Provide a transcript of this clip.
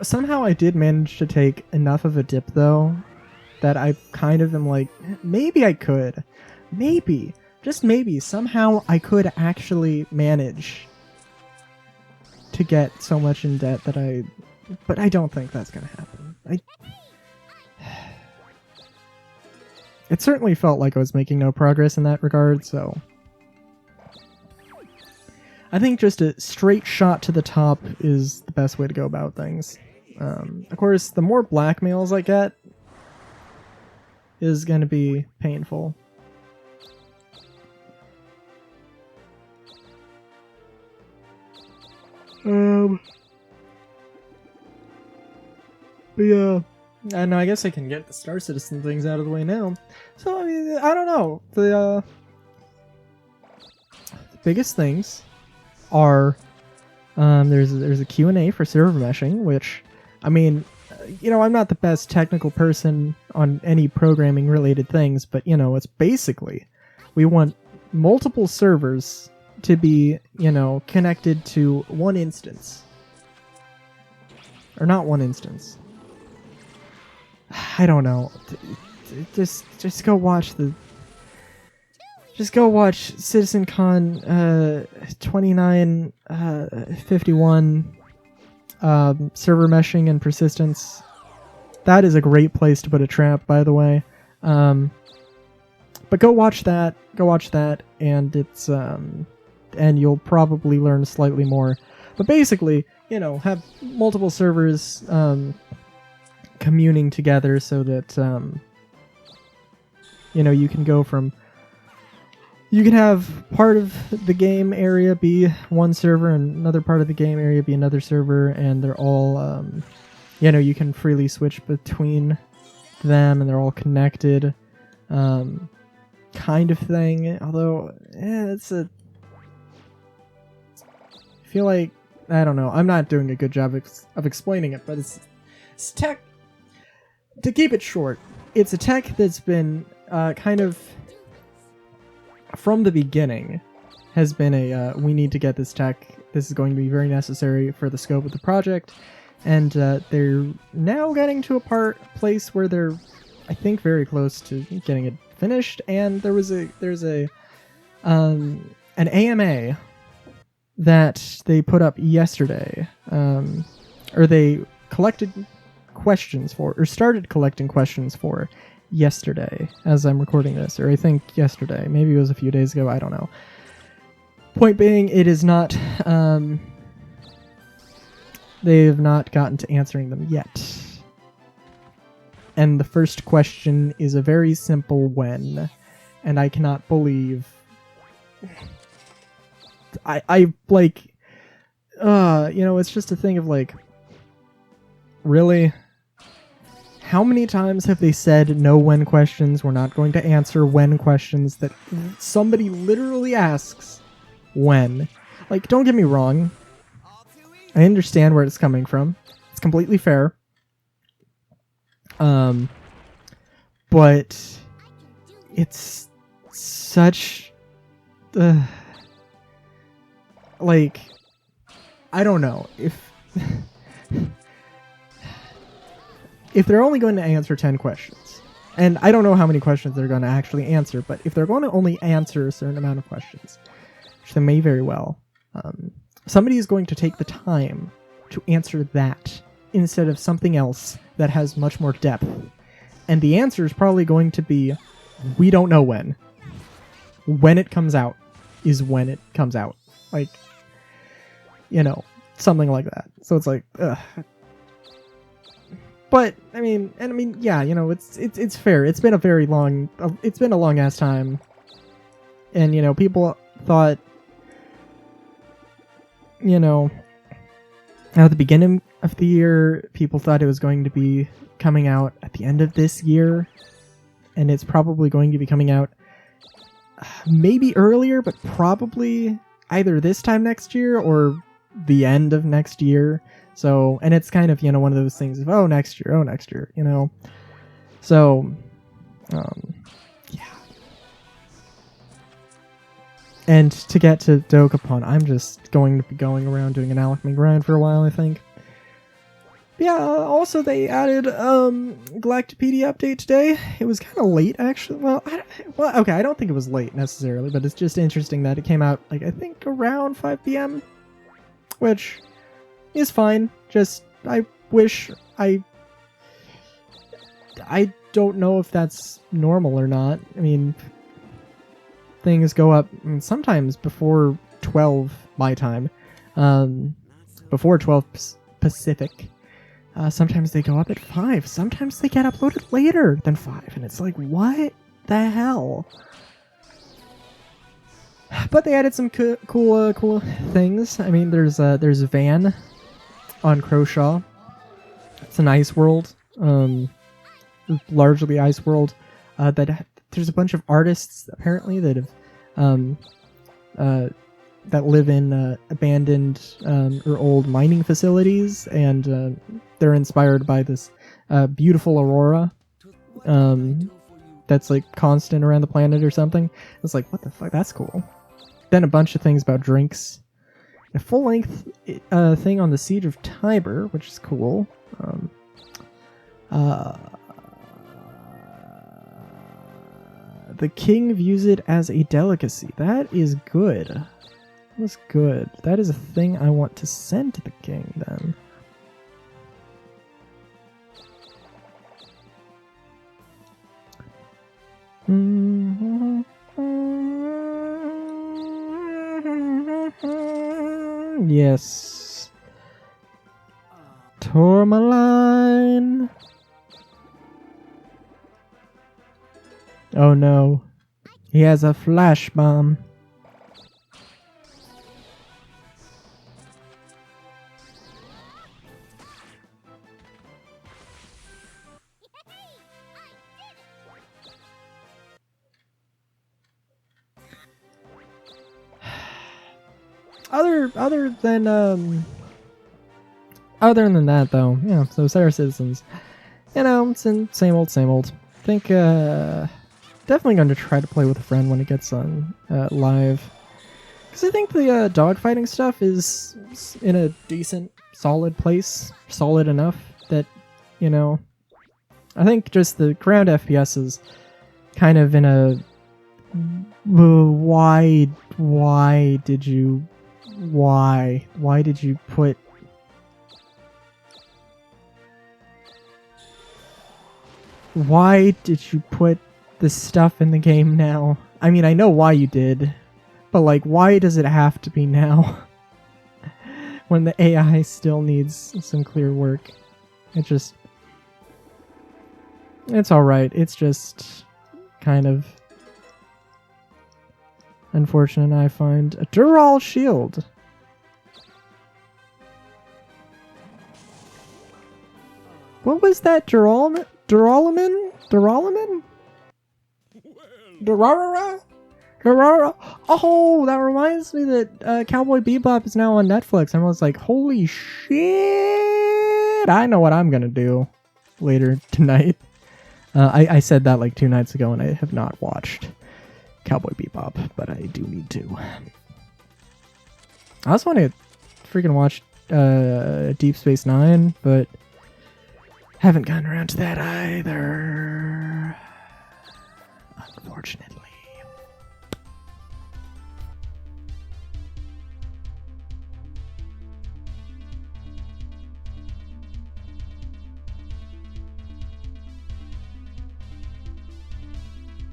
Somehow I did manage to take enough of a dip, though, that I kind of am like, maybe I could. Maybe. Just maybe. Somehow I could actually manage to get so much in debt that I... But I don't think that's going to happen. It certainly felt like I was making no progress in that regard, so... I think just a straight shot to the top is the best way to go about things. Of course, the more blackmails I get is going to be painful. But yeah. I know, I guess I can get the Star Citizen things out of the way now. So, I mean, I don't know. The biggest things are there's a Q&A for server meshing, which, I mean, I'm not the best technical person on any programming related things, but it's basically we want multiple servers to be connected to one instance, or not one instance. I don't know. Just go watch CitizenCon 2951 server meshing and persistence. That is a great place to put a trap, by the way. But go watch that. And it's and you'll probably learn slightly more. But basically, have multiple servers communing together so that you can go from... You can have part of the game area be one server and another part of the game area be another server, and they're all, you can freely switch between them, and they're all connected, kind of thing. Although, I feel like, I don't know, I'm not doing a good job of explaining it, but it's tech. To keep it short, it's a tech that's been kind of... from the beginning has been we need to get this tech. This is going to be very necessary for the scope of the project, and they're now getting to a place where they're, I think, very close to getting it finished. And there's an AMA that they put up yesterday, or they collected questions for, or started collecting questions for, yesterday as I'm recording this, or I think yesterday, maybe it was a few days ago, I don't know. Point being, it is not, they have not gotten to answering them yet. And the first question is a very simple when, and I cannot believe I like, it's just a thing of like, really? How many times have they said no when questions? We're not going to answer when questions that somebody literally asks when. Like, don't get me wrong. I understand where it's coming from. It's completely fair. But it's such... like, I don't know. If they're only going to answer 10 questions, and I don't know how many questions they're going to actually answer, but if they're going to only answer a certain amount of questions, which they may very well, somebody is going to take the time to answer that instead of something else that has much more depth. And the answer is probably going to be, we don't know when. When it comes out is when it comes out. Like, something like that. So it's like, ugh. But I mean, yeah, it's fair. It's been a long ass time, and people thought, at the beginning of the year, people thought it was going to be coming out at the end of this year, and it's probably going to be coming out maybe earlier, but probably either this time next year or the end of next year. So, and it's kind of, one of those things of, next year. So, yeah. And to get to Dokapon, I'm just going to be going around doing an alchemy grind for a while, I think. Yeah, also they added Galactopedia update today. It was kind of late, actually. Okay, I don't think it was late necessarily, but it's just interesting that it came out, like, I think around 5 p.m., which is fine. Just, I wish I don't know if that's normal or not. I mean, things go up sometimes before 12 my time, before 12 Pacific. Sometimes they go up at 5. Sometimes they get uploaded later than 5. And it's like, what the hell? But they added some cool things. I mean, there's Van on Croshaw. It's an ice world. Largely ice world. There's a bunch of artists, apparently, that have... that live in abandoned or old mining facilities, and they're inspired by this beautiful aurora that's like constant around the planet or something. It's like, what the fuck? That's cool. Then a bunch of things about drinks. A full-length thing on the Siege of Tiber, which is cool. The king views it as a delicacy. That is good. Was good. That is a thing I want to send to the king, then. Yes. Tourmaline. Oh no. He has a flash bomb. Other than that, though, yeah. So Sarah Citizens, it's in same old. I think definitely going to try to play with a friend when it gets on live, because I think the dogfighting stuff is in a decent, solid place, solid enough that I think just the ground FPS is kind of in a why did you put this stuff in the game now? I mean, I know why you did, but like, why does it have to be now? When the AI still needs some clear work. It's alright. It's just kind of unfortunate, I find. A Dural shield. What was that? Duralaman? Durara? Oh, that reminds me that Cowboy Bebop is now on Netflix. And I was like, holy shit! I know what I'm gonna do later tonight. I said that like 2 nights ago, and I have not watched Cowboy Bebop, but I do need to. I also want to freaking watch Deep Space Nine, but haven't gotten around to that either, unfortunately.